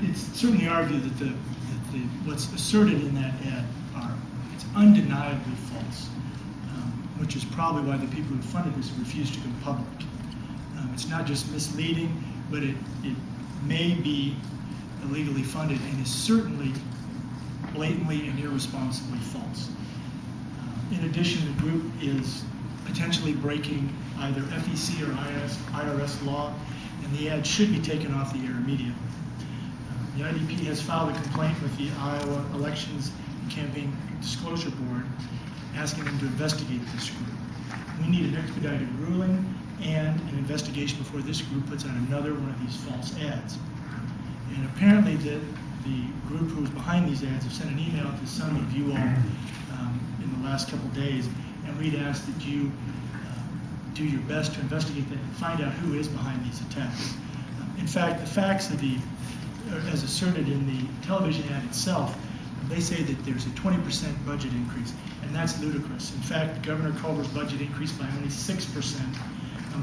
it's certainly our view that what's asserted in that ad it's undeniably false, which is probably why the people who funded this refused to go public. It's not just misleading, but it may be illegally funded and is certainly blatantly and irresponsibly false. In addition, the group is potentially breaking either FEC or IRS law, and the ad should be taken off the air immediately. The IDP has filed a complaint with the Iowa Elections and Campaign Disclosure Board asking them to investigate this group. We need an expedited ruling and an investigation before this group puts out another one of these false ads. And apparently the group who was behind these ads have sent an email to some of you all in the last couple days, and we'd ask that you do your best to investigate that and find out who is behind these attacks. In fact, the facts of as asserted in the television ad itself, they say that there's a 20% budget increase, and that's ludicrous. In fact, Governor Culver's budget increased by only 6%.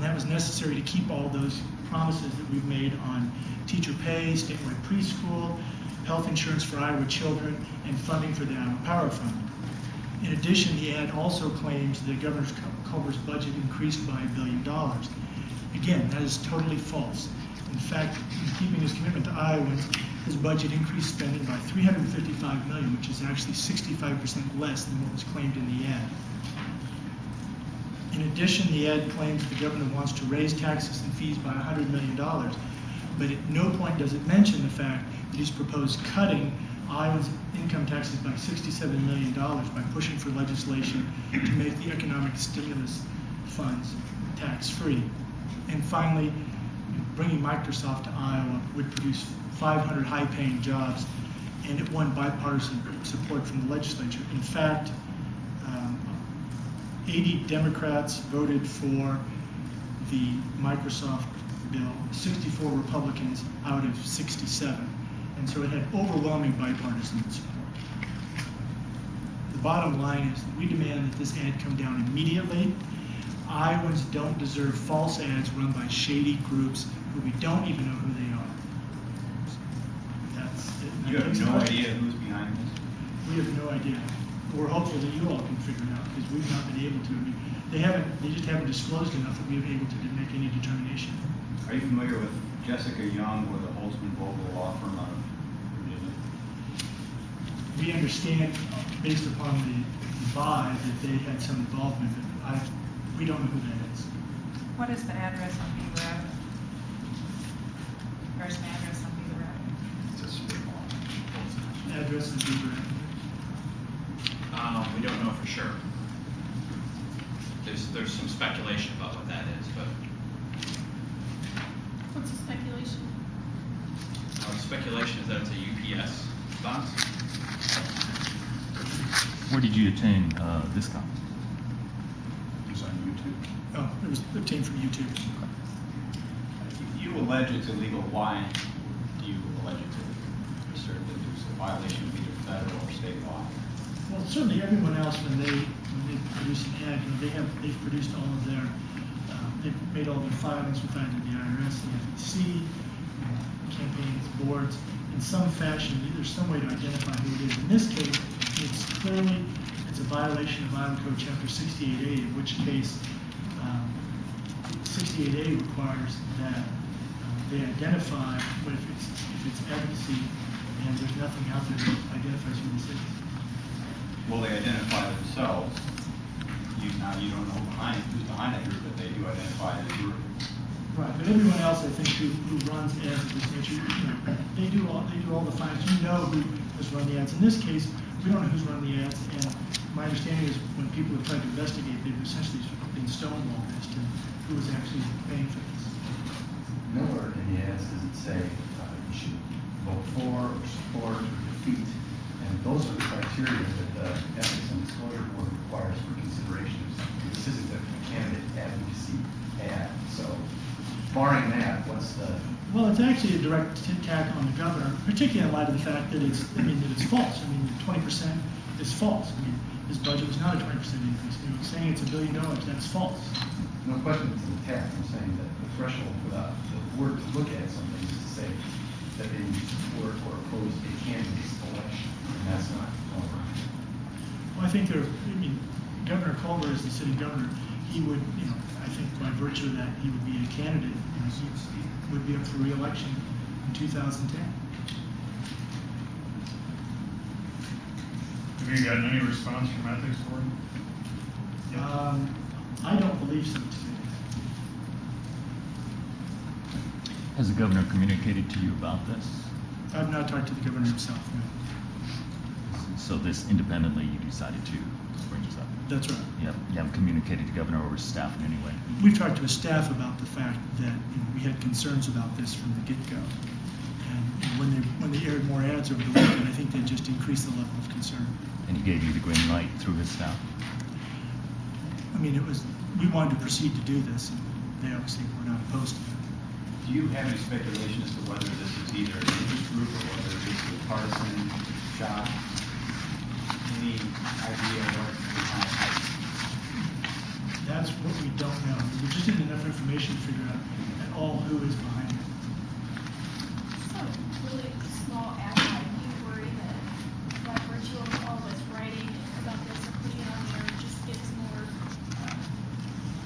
That was necessary to keep all those promises that we've made on teacher pay, statewide preschool, health insurance for Iowa children, and funding for the Iowa Power Fund. In addition, the ad also claims that Governor Culver's budget increased by $1 billion. Again, that is totally false. In fact, in keeping his commitment to Iowans, his budget increased spending by $355 million, which is actually 65% less than what was claimed in the ad. In addition, the ad claims that the governor wants to raise taxes and fees by $100 million, but at no point does it mention the fact that he's proposed cutting Iowa's income taxes by $67 million by pushing for legislation to make the economic stimulus funds tax-free. And finally, bringing Microsoft to Iowa would produce 500 high-paying jobs, and it won bipartisan support from the legislature. In fact, 80 Democrats voted for the Microsoft bill, 64 Republicans out of 67. And so it had overwhelming bipartisan support. The bottom line is that we demand that this ad come down immediately. Iowans don't deserve false ads run by shady groups who we don't even know who they are. That's it. You have no idea who's behind this? We have no idea. We're hopeful that you all can figure it out because we've not been able to. I mean, they just haven't disclosed enough that we've been able to make any determination. Are you familiar with Jessica Young with the Holtzman Vogel law firm out of Virginia? We understand, based upon the buy, that they had some involvement, but we don't know who that is. What is the address on Beaver Avenue? There's an address on Beaver Avenue. It's a strip mall. Address is Beaver Avenue. We don't know for sure. There's some speculation about what that is, but What's the speculation? the speculation is that it's a UPS box. Where did you obtain this copy? It was on YouTube. Oh, it was obtained from YouTube. You allege it's illegal. Why do you allege it to assert that there's a violation of either federal or state law? Well, certainly everyone else, when they produce an ad, they've produced all of their, they've made all their filings with either the IRS, the FEC, campaigns, boards. In some fashion, there's some way to identify who it is. In this case, it's a violation of Iowa Code Chapter 68A, in which case 68A requires that they identify if it's advocacy and there's nothing out there that identifies who this is. Well, they identify themselves. You don't know who's behind that group, but they do identify the group. Right, but everyone else, I think, who runs ads of this nature, they do all the fines. You know who has run the ads. In this case, we don't know who's run the ads, and my understanding is when people have tried to investigate, they've essentially been stonewalled as to who was actually paying for this. Nowhere in the ads does it say you should vote for or support or defeat. And those are the criteria that the Ethics and Disclosure Board requires for consideration of something. This isn't a candidate advocacy ad. So, barring that, what's the... Well, it's actually a direct attack on the governor, particularly in light of the fact that it's false. I mean, 20% is false. I mean, his budget was not a 20% increase. Saying it's $1 billion, that's false. No question it's an attack. I'm saying that the threshold for the board to look at something is to say that they were therefore opposed a candidate's election, and that's not going on. Well, I think Governor Culver is the city governor. He would, I think by virtue of that, he would be a candidate. He would be up for re-election in 2010. Have you gotten any response from ethics board? I don't believe so today. Has the governor communicated to you about this? I've not talked to the governor himself, no. So this independently, you decided to bring this up? That's right. You haven't communicated to the governor or his staff in any way? We've talked to his staff about the fact that we had concerns about this from the get-go. And when they aired more ads over the weekend, I think they just increased the level of concern. And he gave you the green light through his staff? We wanted to proceed to do this, and they obviously were not opposed to it. Do you have any speculation as to whether this is either an interest group or whether this is a partisan shot? Any idea what's behind it? That's what we don't know. We just need enough information to figure out at all who is behind it. So really small ad, you worry that by virtue of all this writing about this and putting it on there, it just gets more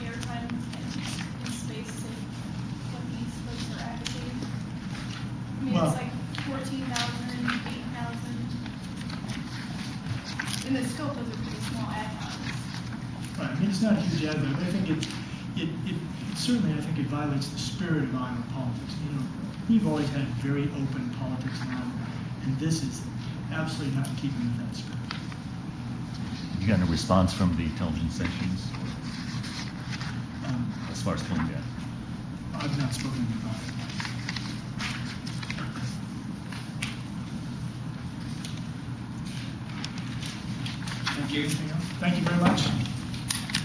airtime and space to what these folks are advocating? I mean, Well- it's like 14,000, 8,000. In the scope of a pretty small ad hoc. Right, it's not a huge ad, but I think it certainly, I think it violates the spirit of Iowa politics. We've always had very open politics in Iowa, and this is absolutely not in keeping with that spirit. Have you gotten a response from the television stations as far as pulling that? I've not spoken about it. Thank you. Anything else? Thank you very much.